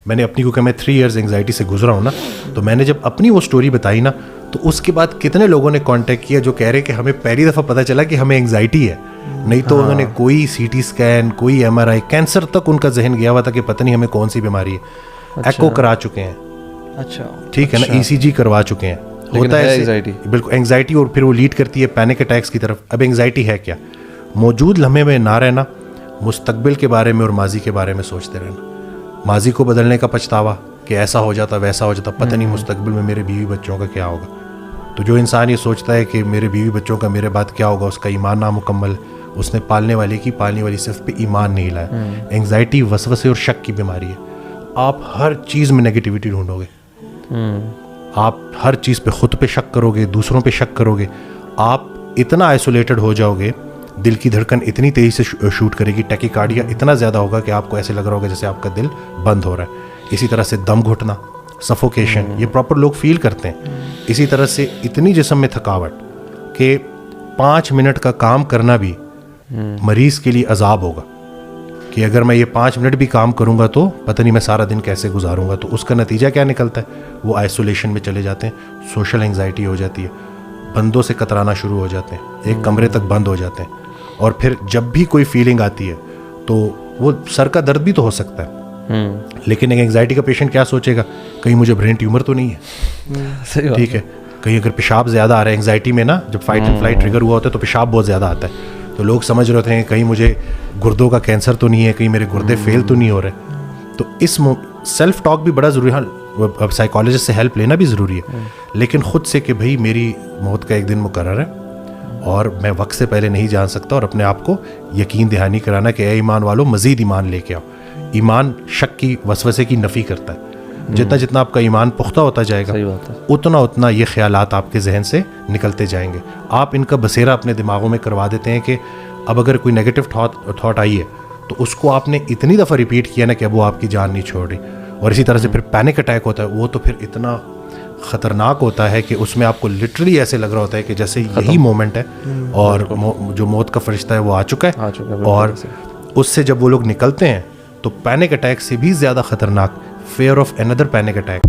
میں نے اپنی کو کہ میں 3 ایئرز انگزائٹی سے گزرا ہوں نا, تو میں نے جب اپنی وہ اسٹوری بتائی نا, تو اس کے بعد کتنے لوگوں نے کانٹیکٹ کیا جو کہہ رہے کہ ہمیں پہلی دفعہ پتہ چلا کہ ہمیں انگزائٹی ہے, نہیں تو انہوں نے کوئی سی ٹی اسکین, کوئی MRI, کینسر تک ان کا ذہن گیا ہوا تھا کہ پتہ نہیں ہمیں کون سی بیماری ہے. ایکو کرا چکے ہیں, اچھا ٹھیک ہے نا, ECG کروا چکے ہیں. ہوتا ہے انگزائٹی, بالکل انگزائٹی, اور پھر وہ لیڈ کرتی ہے پینک اٹیکس کی طرف. اب انگزائٹی ہے کیا؟ موجود لمحے میں نہ رہنا, مستقبل کے بارے میں اور ماضی کے بارے میں سوچتے رہنا. ماضی کو بدلنے کا پچھتاوا کہ ایسا ہو جاتا ویسا ہو جاتا, پتہ نہیں مستقبل میں میرے بیوی بچوں کا کیا ہوگا. تو جو انسان یہ سوچتا ہے کہ میرے بیوی بچوں کا میرے بعد کیا ہوگا, اس کا ایمان نامکمل, اس نے پالنے والی صرف پہ ایمان نہیں لایا. انگزائٹی وسوسے اور شک کی بیماری ہے. آپ ہر چیز میں نگیٹیوٹی ڈھونڈو گے, آپ ہر چیز پہ خود پہ شک کرو گے, دوسروں پہ شک کرو گے, آپ اتنا آئسولیٹڈ ہو جاؤ گے, دل کی دھڑکن اتنی تیزی سے شوٹ کرے گی, ٹیکیکارڈیا اتنا زیادہ ہوگا کہ آپ کو ایسے لگ رہا ہوگا جیسے آپ کا دل بند ہو رہا ہے. اسی طرح سے دم گھٹنا, سفوکیشن, یہ پراپر لوگ فیل کرتے ہیں. اسی طرح سے اتنی جسم میں تھکاوٹ کہ 5 منٹ کا کام کرنا بھی مریض کے لیے عذاب ہوگا, کہ اگر میں یہ 5 منٹ بھی کام کروں گا تو پتہ نہیں میں سارا دن کیسے گزاروں گا. تو اس کا نتیجہ کیا نکلتا ہے؟ وہ آئسولیشن میں چلے جاتے ہیں, سوشل انگزائٹی ہو جاتی ہے, بندوں سے کترانا شروع ہو جاتے ہیں, ایک کمرے تک بند ہو جاتے ہیں. اور پھر جب بھی کوئی فیلنگ آتی ہے تو وہ سر کا درد بھی تو ہو سکتا ہے, لیکن ایک انگزائٹی کا پیشنٹ کیا سوچے گا, کہیں مجھے برین ٹیومر تو نہیں ہے, ٹھیک ہے, کہیں اگر پیشاب زیادہ آ رہا ہے انگزائٹی میں نا, جب فائٹ اینڈ فلائٹ ٹریگر ہوا ہوتا ہے تو پیشاب بہت زیادہ آتا ہے, تو لوگ سمجھ رہے ہوتے ہیں کہیں مجھے گردوں کا کینسر تو نہیں ہے, کہیں میرے گردے فیل تو نہیں ہو رہے. تو اس سیلف ٹاک بھی بڑا ضروری ہے. اب سائیکالوجسٹ سے ہیلپ لینا بھی ضروری ہے, لیکن خود سے کہ بھائی میری موت کا ایک دن مقرر ہے اور میں وقت سے پہلے نہیں جان سکتا, اور اپنے آپ کو یقین دہانی کرانا کہ اے ایمان والو مزید ایمان لے کے آؤ. ایمان شک کی, وسوسے کی نفی کرتا ہے. جتنا آپ کا ایمان پختہ ہوتا جائے گا, اتنا یہ خیالات آپ کے ذہن سے نکلتے جائیں گے. آپ ان کا بسیرا اپنے دماغوں میں کروا دیتے ہیں کہ اب اگر کوئی نیگیٹو تھاٹ آئی ہے تو اس کو آپ نے اتنی دفعہ ریپیٹ کیا نا کہ اب وہ آپ کی جان نہیں چھوڑ رہی. اور اسی طرح سے پھر پینک اٹیک ہوتا ہے, وہ تو پھر اتنا خطرناک ہوتا ہے کہ اس میں آپ کو لٹرلی ایسے لگ رہا ہوتا ہے کہ جیسے یہی مومنٹ ہے اور جو موت کا فرشتہ ہے وہ آ چکا ہے. اور اس سے جب وہ لوگ نکلتے ہیں تو پینک اٹیک سے بھی زیادہ خطرناک fear of another panic attack.